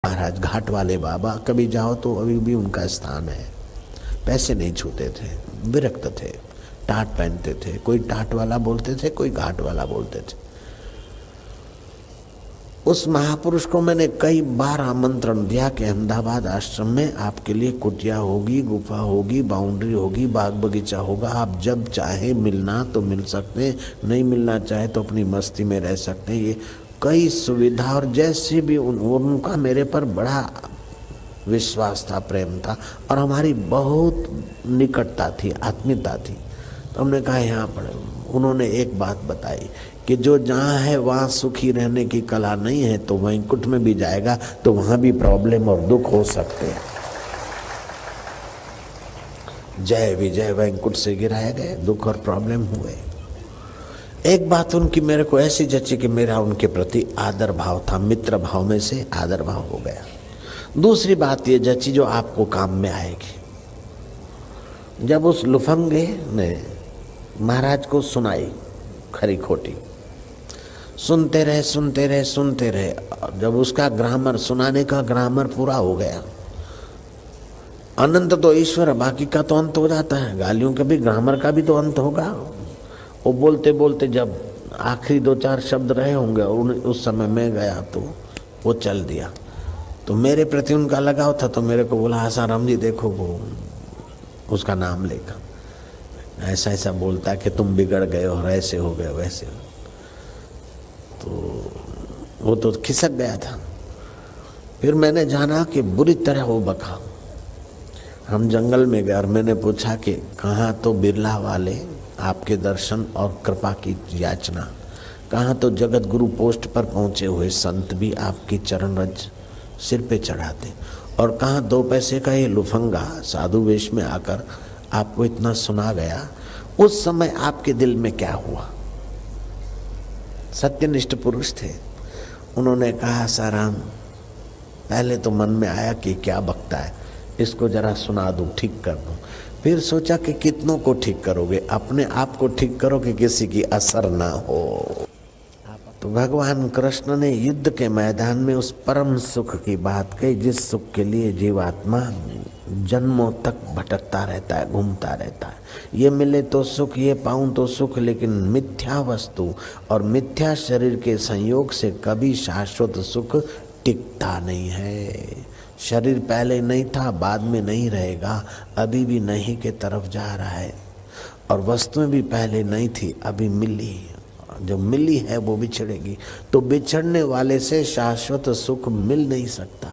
महाराज घाट वाले बाबा, कभी जाओ तो अभी भी उनका स्थान है। पैसे नहीं छूते थे, विरक्त थे, टाट पहनते थे, कोई टाट वाला बोलते थे, कोई घाट वाला बोलते थे। उस महापुरुष को मैंने कई बार आमंत्रण दिया कि अहमदाबाद आश्रम में आपके लिए कुटिया होगी, गुफा होगी, बाउंड्री होगी, बाग बगीचा होगा, आप जब चाहे मिलना तो मिल सकते हैं, नहीं मिलना चाहे तो अपनी मस्ती में रह सकते हैं। ये कई सुविधा, और जैसे भी उनका मेरे पर बड़ा विश्वास था, प्रेम था, और हमारी बहुत निकटता थी, आत्मीयता थी। तो हमने कहा यहाँ पर उन्होंने एक बात बताई कि जो जहाँ है वहाँ सुखी रहने की कला नहीं है तो वैकुंठ में भी जाएगा तो वहाँ भी प्रॉब्लम और दुख हो सकते हैं। जय विजय वैकुंठ से गिराए गए, दुख और प्रॉब्लम हुए। एक बात उनकी मेरे को ऐसी जची कि मेरा उनके प्रति आदर भाव था, मित्र भाव में से आदर भाव हो गया। दूसरी बात ये जची जो आपको काम में आएगी। जब उस लुफंगे ने महाराज को सुनाई खरी खोटी, सुनते रहे सुनते रहे सुनते रहे, जब उसका ग्रामर, सुनाने का ग्रामर पूरा हो गया, अनंत तो ईश्वर, बाकी का तो अंत हो जाता है, गालियों का भी, ग्रामर का भी तो अंत होगा। वो बोलते बोलते जब आखिरी दो चार शब्द रहे होंगे और उस समय मैं गया तो वो चल दिया। तो मेरे प्रति उनका लगाव था, तो मेरे को बोला, आसाराम जी देखो वो उसका नाम लेकर ऐसा ऐसा बोलता है कि तुम बिगड़ गए और ऐसे हो गए वैसे। तो वो तो खिसक गया था। फिर मैंने जाना कि बुरी तरह वो बका। हम जंगल में गए और मैंने पूछा कि कहाँ तो बिरला वाले आपके दर्शन और कृपा की याचना, कहाँ तो जगत गुरु पोस्ट पर पहुँचे हुए संत भी आपकी चरण रज सिर पे चढ़ाते, और कहाँ दो पैसे का ये लुफंगा साधु वेश में आकर आपको इतना सुना गया। उस समय आपके दिल में क्या हुआ? सत्यनिष्ठ पुरुष थे। उन्होंने कहा, आसाराम, पहले तो मन में आया कि क्या बकता है, इसको जरा सुना दूं, ठीक कर दूं। फिर सोचा कि कितनों को ठीक करोगे, अपने आप को ठीक करो कि किसी की असर ना हो। तो भगवान कृष्ण ने युद्ध के मैदान में उस परम सुख की बात कही, जिस सुख के लिए जीवात्मा जन्मों तक भटकता रहता है, घूमता रहता है। ये मिले तो सुख, ये पाऊं तो सुख, लेकिन मिथ्या वस्तु और मिथ्या शरीर के संयोग से कभी शाश्वत सुख टिकता नहीं है। शरीर पहले नहीं था, बाद में नहीं रहेगा, अभी भी नहीं के तरफ जा रहा है। और वस्तुएं भी पहले नहीं थी, अभी मिली, जो मिली है वो बिछड़ेगी। तो बिछड़ने वाले से शाश्वत सुख मिल नहीं सकता।